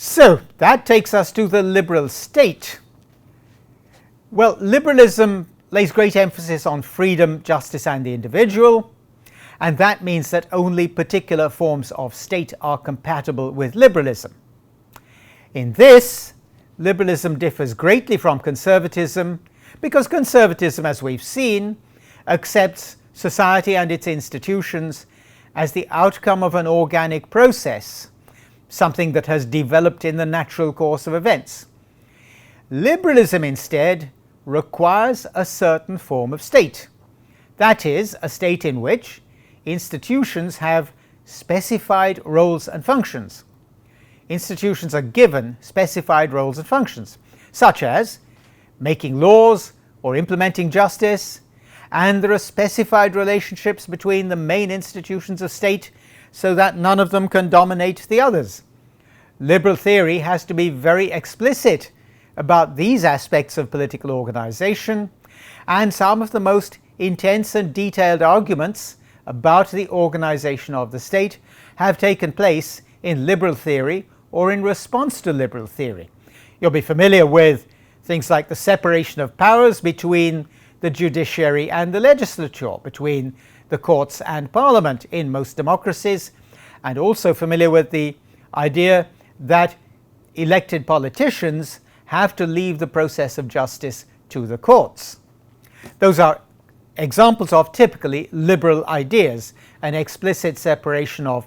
So that takes us to the liberal state. Well, liberalism lays great emphasis on freedom, justice, and the individual, and that means that only particular forms of state are compatible with liberalism. In this, liberalism differs greatly from conservatism because conservatism, as we've seen, accepts society and its institutions as the outcome of an organic process, something that has developed in the natural course of events. Liberalism instead requires a certain form of state, that is, a state in which institutions have specified roles and functions. Institutions are given specified roles and functions, such as making laws or implementing justice, and there are specified relationships between the main institutions of state so that none of them can dominate the others. Liberal theory has to be very explicit about these aspects of political organization, and some of the most intense and detailed arguments about the organization of the state have taken place in liberal theory or in response to liberal theory. You'll be familiar with things like the separation of powers between the judiciary and the legislature, between the courts and parliament in most democracies, and also familiar with the idea that elected politicians have to leave the process of justice to the courts. Those are examples of typically liberal ideas, an explicit separation of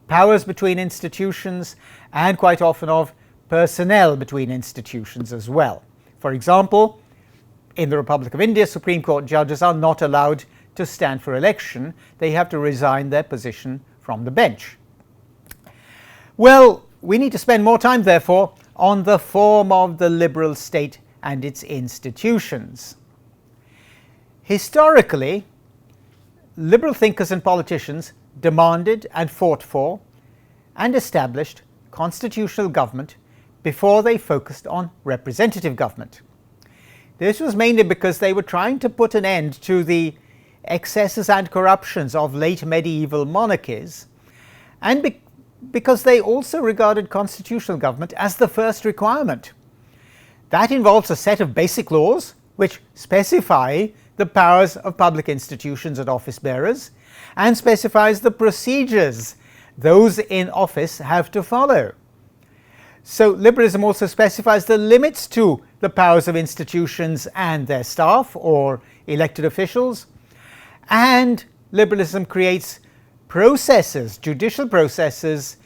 powers between institutions and quite often of personnel between institutions as well. For example, in the Republic of India, Supreme Court judges are not allowed to stand for election. They have to resign their position from the bench. Well, we need to spend more time, therefore, on the form of the liberal state and its institutions. Historically, liberal thinkers and politicians demanded and fought for and established constitutional government before they focused on representative government. This was mainly because they were trying to put an end to the excesses and corruptions of late medieval monarchies, and because they also regarded constitutional government as the first requirement. That involves a set of basic laws which specify the powers of public institutions and office bearers, and specifies the procedures those in office have to follow. So liberalism also specifies the limits to the powers of institutions and their staff or elected officials, and liberalism creates processes, judicial processes,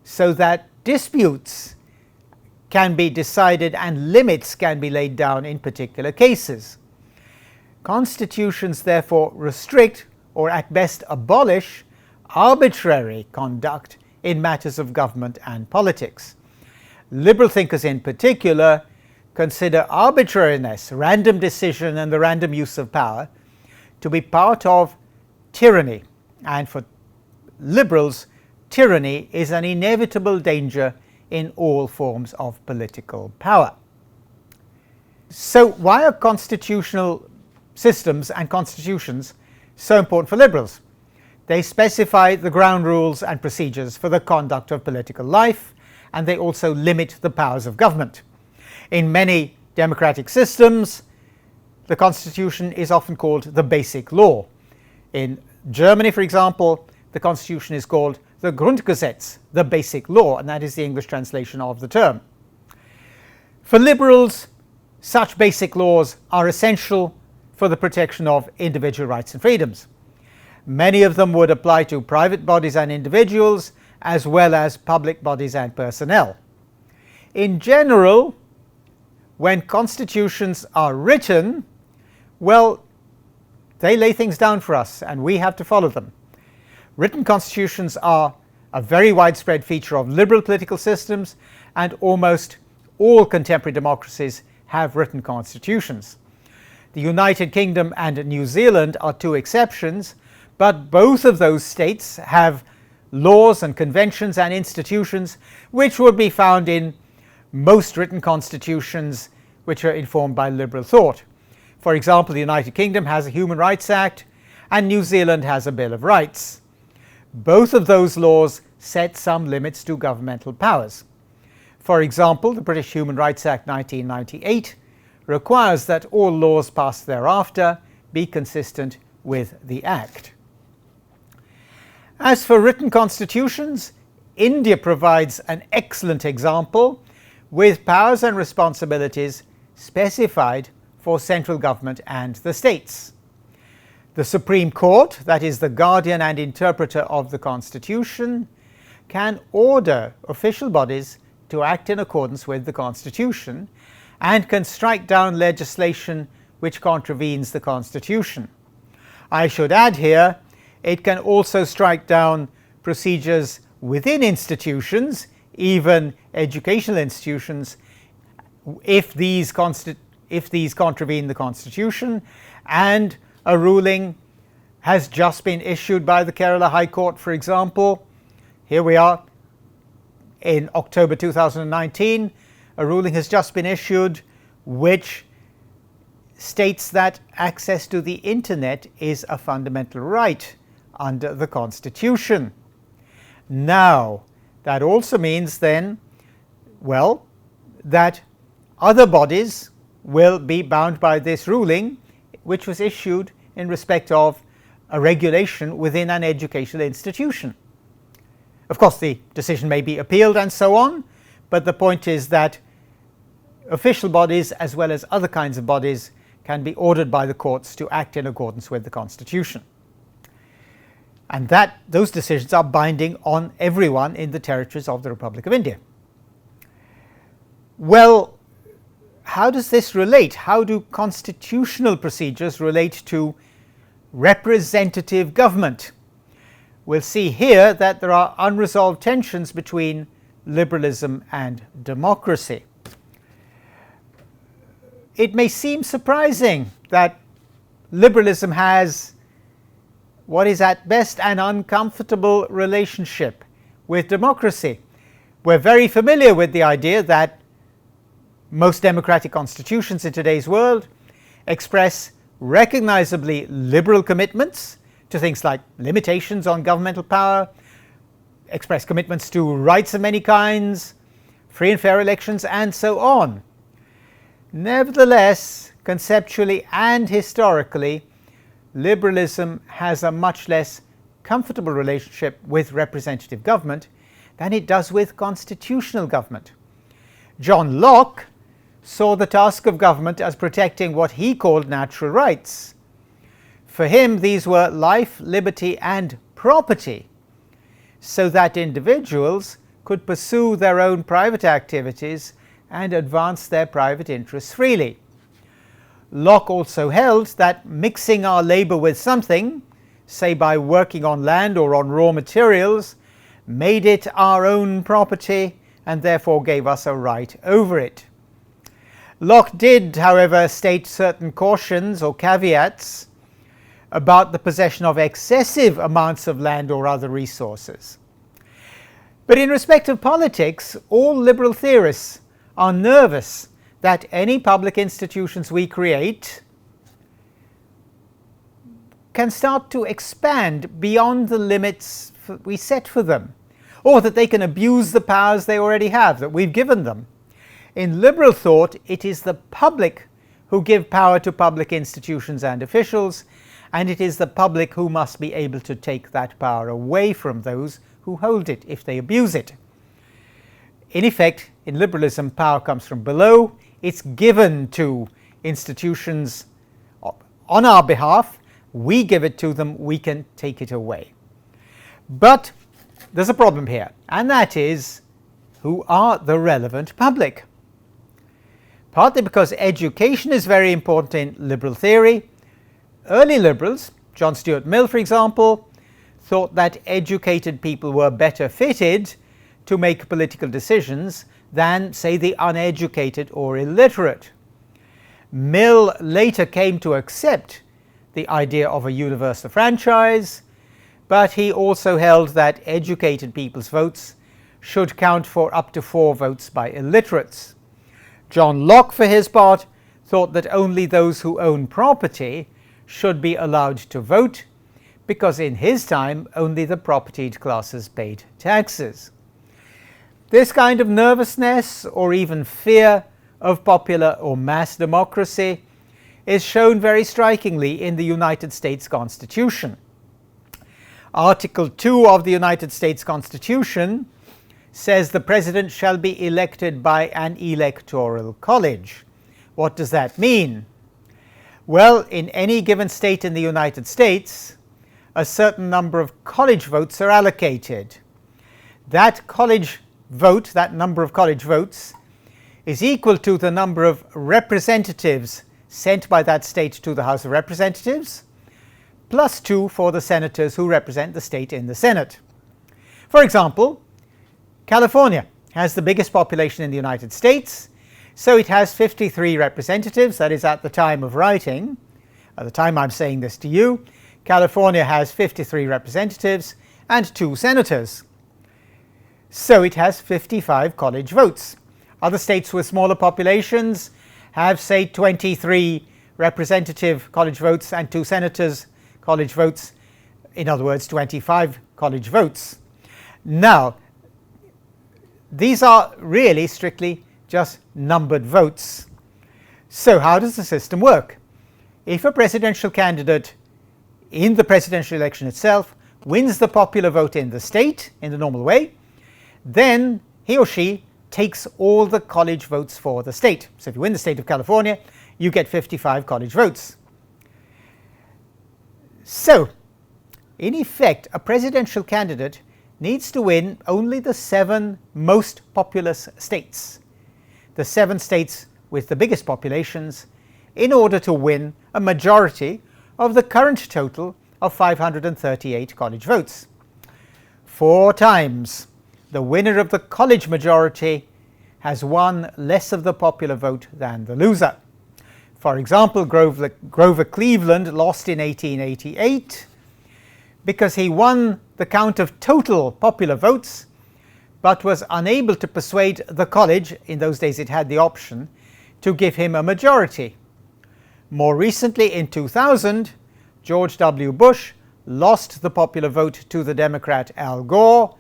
so that disputes can be decided and limits can be laid down in particular cases. Constitutions therefore restrict or at best abolish arbitrary conduct in matters of government and politics. Liberal thinkers in particular consider arbitrariness, random decision, and the random use of power to be part of tyranny, and for liberals, tyranny is an inevitable danger in all forms of political power. So why are constitutional systems and constitutions so important for liberals? They specify the ground rules and procedures for the conduct of political life, and they also limit the powers of government. In many democratic systems, the constitution is often called the basic law. In Germany, for example, the constitution is called the Grundgesetz, the basic law, and that is the English translation of the term. For liberals, such basic laws are essential for the protection of individual rights and freedoms. Many of them would apply to private bodies and individuals, as well as public bodies and personnel. In general, when constitutions are written, well, they lay things down for us and we have to follow them. Written constitutions are a very widespread feature of liberal political systems, and almost all contemporary democracies have written constitutions. The United Kingdom and New Zealand are two exceptions, but both of those states have laws and conventions and institutions which would be found in most written constitutions which are informed by liberal thought. For example, the United Kingdom has a Human Rights Act and New Zealand has a Bill of Rights. Both of those laws set some limits to governmental powers. For example, the British Human Rights Act 1998 requires that all laws passed thereafter be consistent with the Act. As for written constitutions, India provides an excellent example with powers and responsibilities specified for central government and the states. The Supreme Court, that is the guardian and interpreter of the Constitution, can order official bodies to act in accordance with the Constitution and can strike down legislation which contravenes the Constitution. I should add here, it can also strike down procedures within institutions, even educational institutions, if these contravene the Constitution, and a ruling has just been issued by the Kerala High Court, for example. Here we are in October 2019, a ruling has just been issued which states that access to the internet is a fundamental right under the Constitution. Now, that also means then, well, that other bodies will be bound by this ruling, which was issued in respect of a regulation within an educational institution. Of course, the decision may be appealed and so on, but the point is that official bodies as well as other kinds of bodies can be ordered by the courts to act in accordance with the Constitution. And those decisions are binding on everyone in the territories of the Republic of India. Well, how does this relate? How do constitutional procedures relate to representative government? We'll see here that there are unresolved tensions between liberalism and democracy. It may seem surprising that liberalism has what is at best an uncomfortable relationship with democracy. We're very familiar with the idea that most democratic constitutions in today's world express recognizably liberal commitments to things like limitations on governmental power, express commitments to rights of many kinds, free and fair elections, and so on. Nevertheless, conceptually and historically, liberalism has a much less comfortable relationship with representative government than it does with constitutional government. John Locke saw the task of government as protecting what he called natural rights. For him, these were life, liberty, and property, so that individuals could pursue their own private activities and advance their private interests freely. Locke also held that mixing our labor with something, say by working on land or on raw materials, made it our own property and therefore gave us a right over it. Locke did, however, state certain cautions or caveats about the possession of excessive amounts of land or other resources. But in respect of politics, all liberal theorists are nervous that any public institutions we create can start to expand beyond the limits we set for them, or that they can abuse the powers they already have, that we've given them. In liberal thought, it is the public who give power to public institutions and officials, and it is the public who must be able to take that power away from those who hold it if they abuse it. In effect, in liberalism, power comes from below. It's given to institutions on our behalf. We give it to them, we can take it away. But there's a problem here, and that is, who are the relevant public? Partly because education is very important in liberal theory. Early liberals, John Stuart Mill for example, thought that educated people were better fitted to make political decisions than, say, the uneducated or illiterate. Mill later came to accept the idea of a universal franchise, but he also held that educated people's votes should count for up to 4 votes by illiterates. John Locke, for his part, thought that only those who own property should be allowed to vote, because in his time only the propertied classes paid taxes. This kind of nervousness or even fear of popular or mass democracy is shown very strikingly in the United States Constitution. Article 2 of the United States Constitution says the president shall be elected by an electoral college. What does that mean? Well, in any given state in the United States, a certain number of college votes are allocated. That college vote, that number of college votes, is equal to the number of representatives sent by that state to the House of Representatives, plus 2 for the senators who represent the state in the Senate. For example, California has the biggest population in the United States, so it has 53 representatives. That is, at the time of writing, at the time I'm saying this to you, California has 53 representatives and 2 senators. So it has 55 college votes. Other states with smaller populations have, say, 23 representative college votes and 2 senators college votes, in other words 25 college votes. Now, these are really strictly just numbered votes. So how does the system work? If a presidential candidate in the presidential election itself wins the popular vote in the state in the normal way, then he or she takes all the college votes for the state. So if you win the state of California, you get 55 college votes. So, in effect, a presidential candidate needs to win only the 7 most populous states, the 7 states with the biggest populations, in order to win a majority of the current total of 538 college votes. 4 times the winner of the college majority has won less of the popular vote than the loser. For example, Grover Cleveland lost in 1888 because he won the count of total popular votes but was unable to persuade the college, in those days it had the option, to give him a majority. More recently, in 2000, George W. Bush lost the popular vote to the Democrat Al Gore,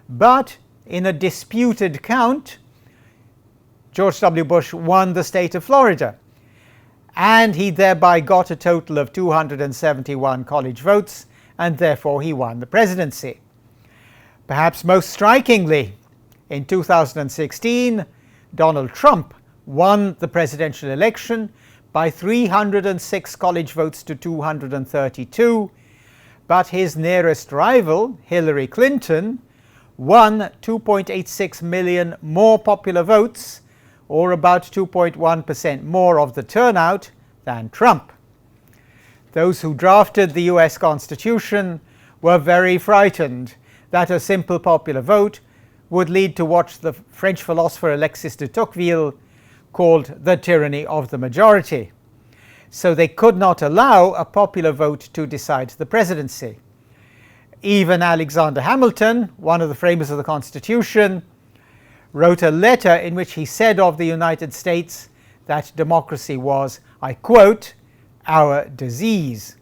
but in a disputed count, George W. Bush won the state of Florida, and he thereby got a total of 271 college votes, and therefore he won the presidency. Perhaps most strikingly, in 2016, Donald Trump won the presidential election by 306 college votes to 232, but his nearest rival, Hillary Clinton, won 2.86 million more popular votes, or about 2.1% more of the turnout than Trump. Those who drafted the US Constitution were very frightened that a simple popular vote would lead to what the French philosopher Alexis de Tocqueville called the tyranny of the majority. So they could not allow a popular vote to decide the presidency. Even Alexander Hamilton, one of the framers of the Constitution, wrote a letter in which he said of the United States that democracy was, I quote, our disease.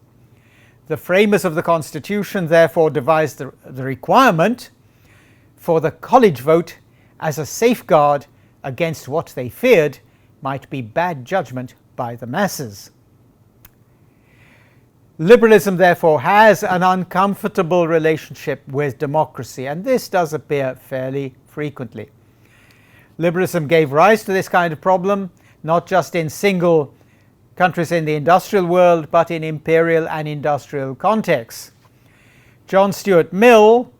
The framers of the Constitution therefore devised the requirement for the college vote as a safeguard against what they feared might be bad judgment by the masses. Liberalism, therefore, has an uncomfortable relationship with democracy, and this does appear fairly frequently. Liberalism gave rise to this kind of problem, not just in single countries in the industrial world, but in imperial and industrial contexts. John Stuart Mill,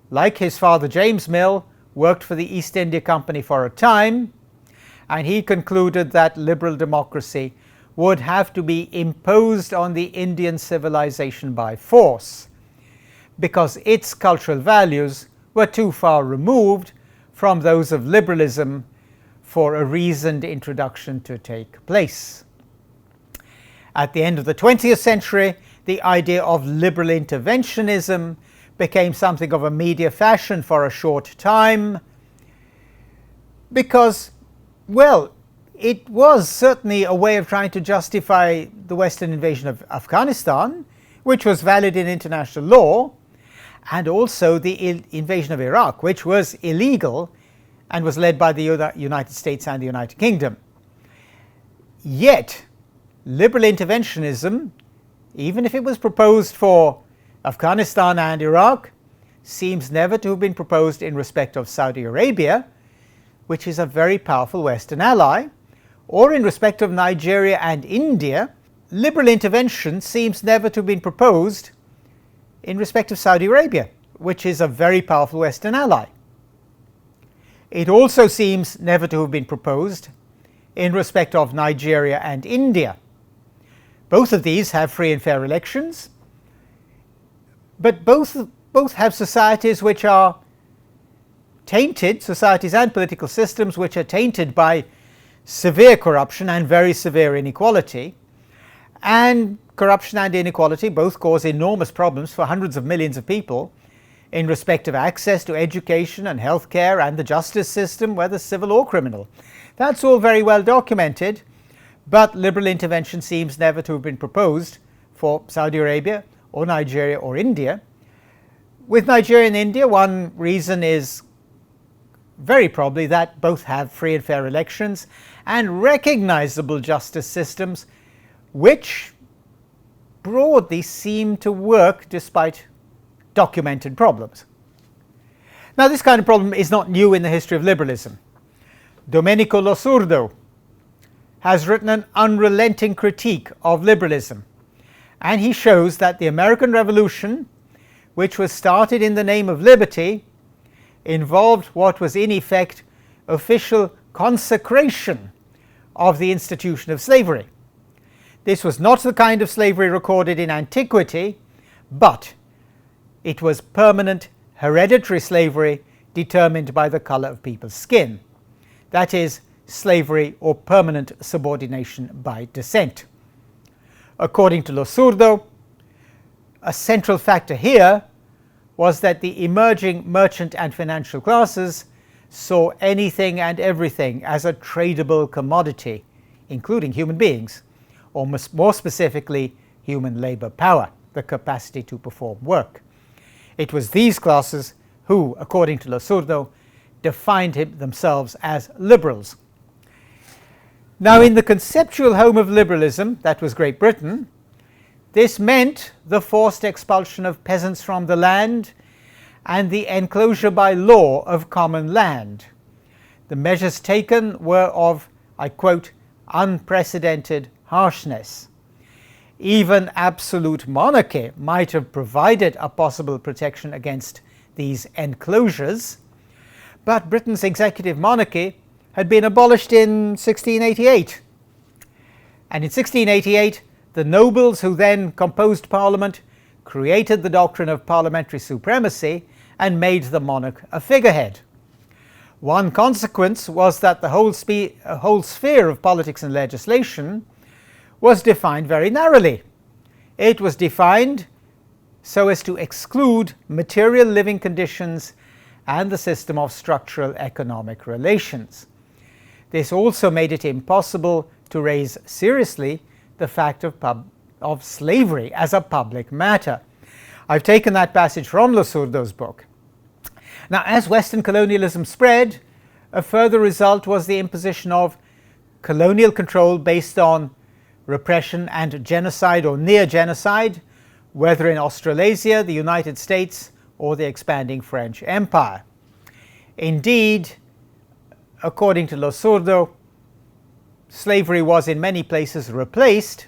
like his father James Mill, worked for the East India Company for a time, and he concluded that liberal democracy would have to be imposed on the Indian civilization by force, because its cultural values were too far removed from those of liberalism for a reasoned introduction to take place. At the end of the 20th century, the idea of liberal interventionism became something of a media fashion for a short time because, well, it was certainly a way of trying to justify the Western invasion of Afghanistan, which was valid in international law, and also the invasion of Iraq, which was illegal and was led by the United States and the United Kingdom. Yet, liberal interventionism, even if it was proposed for Afghanistan and Iraq, seems never to have been proposed in respect of Saudi Arabia, which is a very powerful Western ally, or in respect of Nigeria and India. Liberal intervention seems never to have been proposed in respect of Saudi Arabia, which is a very powerful Western ally. It also seems never to have been proposed in respect of Nigeria and India. Both of these have free and fair elections, but both have societies which are tainted, societies and political systems which are tainted by severe corruption and very severe inequality. And corruption and inequality both cause enormous problems for hundreds of millions of people in respect of access to education and healthcare and the justice system, whether civil or criminal. That's all very well documented, but liberal intervention seems never to have been proposed for Saudi Arabia or Nigeria or India. With Nigeria and India, one reason is very probably that both have free and fair elections and recognizable justice systems which broadly seem to work despite documented problems. Now, this kind of problem is not new in the history of liberalism. Domenico Losurdo has written an unrelenting critique of liberalism, and he shows that the American Revolution, which was started in the name of liberty, involved what was in effect official consecration of the institution of slavery. This was not the kind of slavery recorded in antiquity, but it was permanent hereditary slavery determined by the color of people's skin. That is, slavery or permanent subordination by descent. According to Losurdo, a central factor here was that the emerging merchant and financial classes saw anything and everything as a tradable commodity, including human beings, or more specifically, human labor power, the capacity to perform work. It was these classes who, according to Losurdo, defined themselves as liberals. Now, in the conceptual home of liberalism, that was Great Britain, this meant the forced expulsion of peasants from the land and the enclosure by law of common land. The measures taken were of, I quote, unprecedented harshness. Even absolute monarchy might have provided a possible protection against these enclosures, but Britain's executive monarchy had been abolished in 1688. And in 1688, the nobles who then composed Parliament created the doctrine of parliamentary supremacy and made the monarch a figurehead. One consequence was that the whole sphere of politics and legislation was defined very narrowly. It was defined so as to exclude material living conditions and the system of structural economic relations. This also made it impossible to raise seriously the fact of slavery as a public matter. I've taken that passage from Losurdo's book. Now, as Western colonialism spread, a further result was the imposition of colonial control based on repression and genocide or near genocide, whether in Australasia, the United States, or the expanding French Empire. Indeed, according to Losurdo, slavery was in many places replaced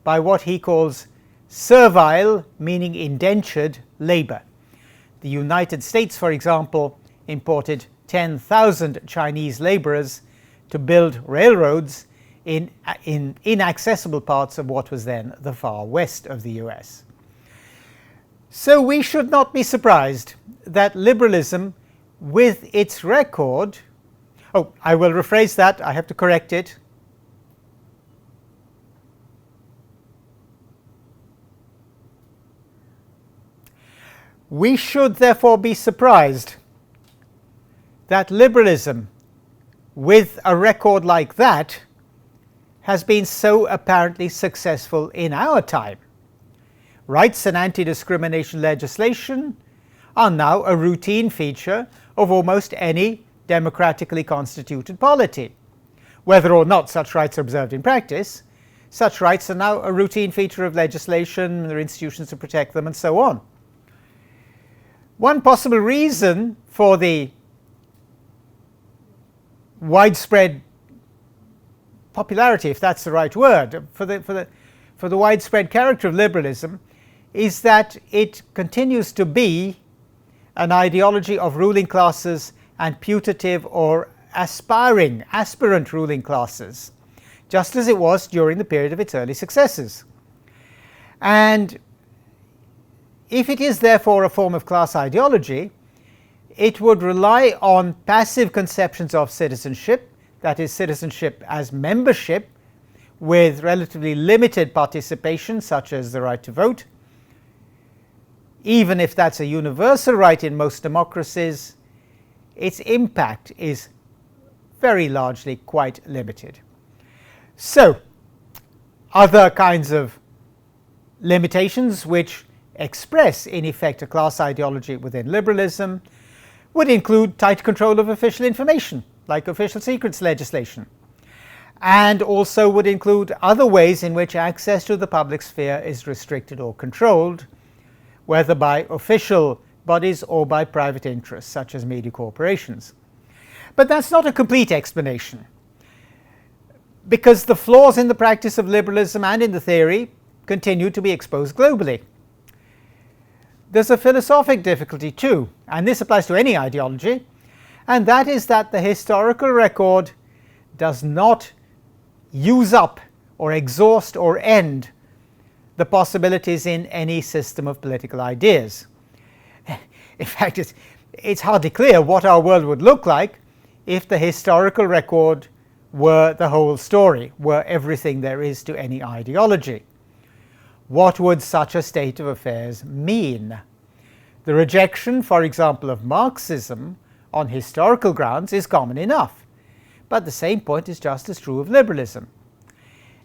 by what he calls servile, meaning indentured, labor. The United States, for example, imported 10,000 Chinese laborers to build railroads in inaccessible parts of what was then the far west of the US. So we should not be surprised that liberalism, with its record, I will rephrase that, I have to correct it. We should therefore be surprised that liberalism, with a record like that, has been so apparently successful in our time. Rights and anti-discrimination legislation are now a routine feature of almost any democratically constituted polity. Whether or not such rights are observed in practice, such rights are now a routine feature of legislation, there are institutions to protect them, and so on. One possible reason for the widespread popularity, if that's the right word, for the widespread character of liberalism is that it continues to be an ideology of ruling classes and putative or aspirant ruling classes, just as it was during the period of its early successors. And if it is therefore a form of class ideology, it would rely on passive conceptions of citizenship, that is, citizenship as membership with relatively limited participation, such as the right to vote. Even if that's a universal right in most democracies, its impact is very largely quite limited. So, other kinds of limitations which express in effect a class ideology within liberalism would include tight control of official information, like official secrets legislation, and also would include other ways in which access to the public sphere is restricted or controlled, whether by official bodies or by private interests, such as media corporations. But that's not a complete explanation, because the flaws in the practice of liberalism and in the theory continue to be exposed globally. There's a philosophic difficulty too, and this applies to any ideology, and that is that the historical record does not use up or exhaust or end the possibilities in any system of political ideas. In fact, it's hardly clear what our world would look like if the historical record were the whole story, were everything there is to any ideology. What would such a state of affairs mean? The rejection, for example, of Marxism on historical grounds is common enough, but the same point is just as true of liberalism.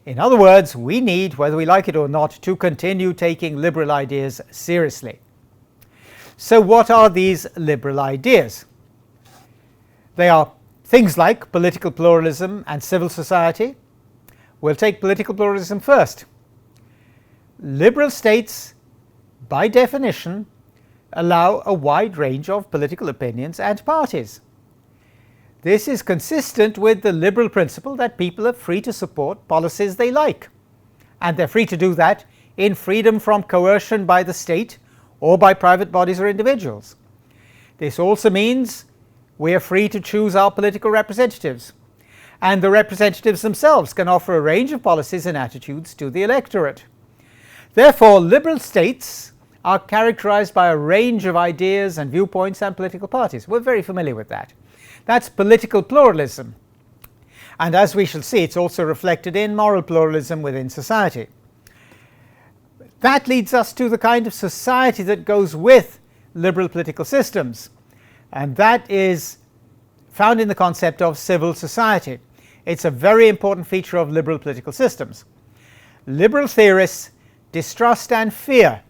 In other words, we need, whether we like it or not, to continue taking liberal ideas seriously. So what are these liberal ideas? They are things like political pluralism and civil society. We'll take political pluralism first. Liberal states, by definition, allow a wide range of political opinions and parties. This is consistent with the liberal principle that people are free to support policies they like, and they're free to do that in freedom from coercion by the state or by private bodies or individuals. This also means we are free to choose our political representatives, and the representatives themselves can offer a range of policies and attitudes to the electorate. Therefore, liberal states are characterized by a range of ideas and viewpoints and political parties. We're very familiar with that. That's political pluralism. And as we shall see, it's also reflected in moral pluralism within society. That leads us to the kind of society that goes with liberal political systems, and that is found in the concept of civil society. It's a very important feature of liberal political systems. Liberal theorists distrust and fear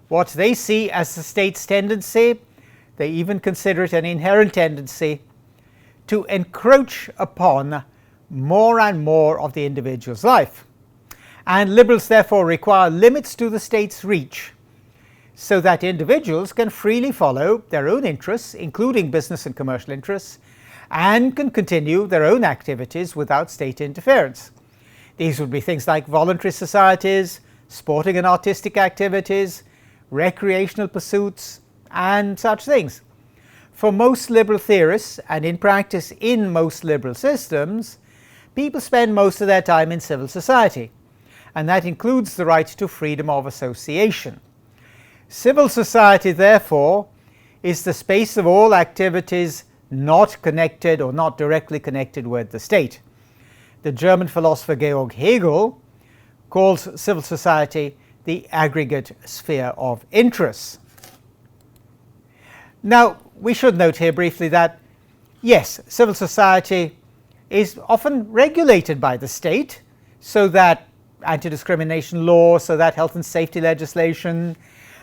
what they see as the state's tendency, they even consider it an inherent tendency, to encroach upon more and more of the individual's life. And liberals therefore require limits to the state's reach, so that individuals can freely follow their own interests, including business and commercial interests, and can continue their own activities without state interference. These would be things like voluntary societies, sporting and artistic activities, recreational pursuits, and such things. For most liberal theorists, and in practice in most liberal systems, people spend most of their time in civil society, and that includes the right to freedom of association. Civil society, therefore, is the space of all activities not connected or not directly connected with the state. The German philosopher Georg Hegel calls civil society the aggregate sphere of interests. Now, we should note here briefly that, yes, civil society is often regulated by the state, so that anti-discrimination law, so that health and safety legislation,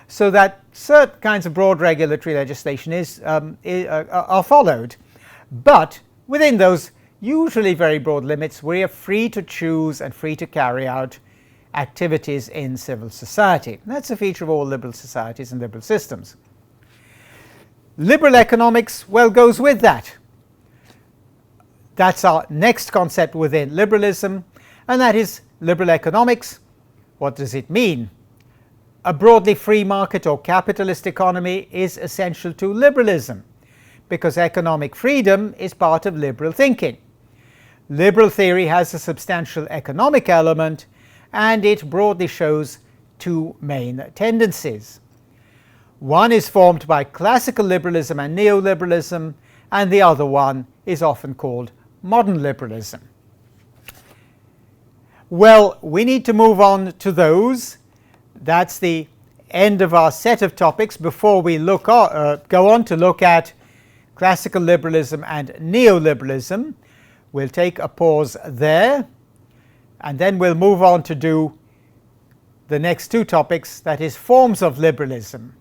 so that certain kinds of broad regulatory legislation are followed. But within those usually very broad limits, we are free to choose and free to carry out activities in civil society. That's a feature of all liberal societies and liberal systems. Liberal economics, well, goes with that. That's our next concept within liberalism, and that is liberal economics. What does it mean? A broadly free market or capitalist economy is essential to liberalism, because economic freedom is part of liberal thinking. Liberal theory has a substantial economic element, and it broadly shows two main tendencies. One is formed by classical liberalism and neoliberalism, and the other one is often called modern liberalism. Well, we need to move on to those. That's the end of our set of topics before we go on to look at classical liberalism and neoliberalism. We'll take a pause there, and then we'll move on to do the next two topics, that is forms of liberalism.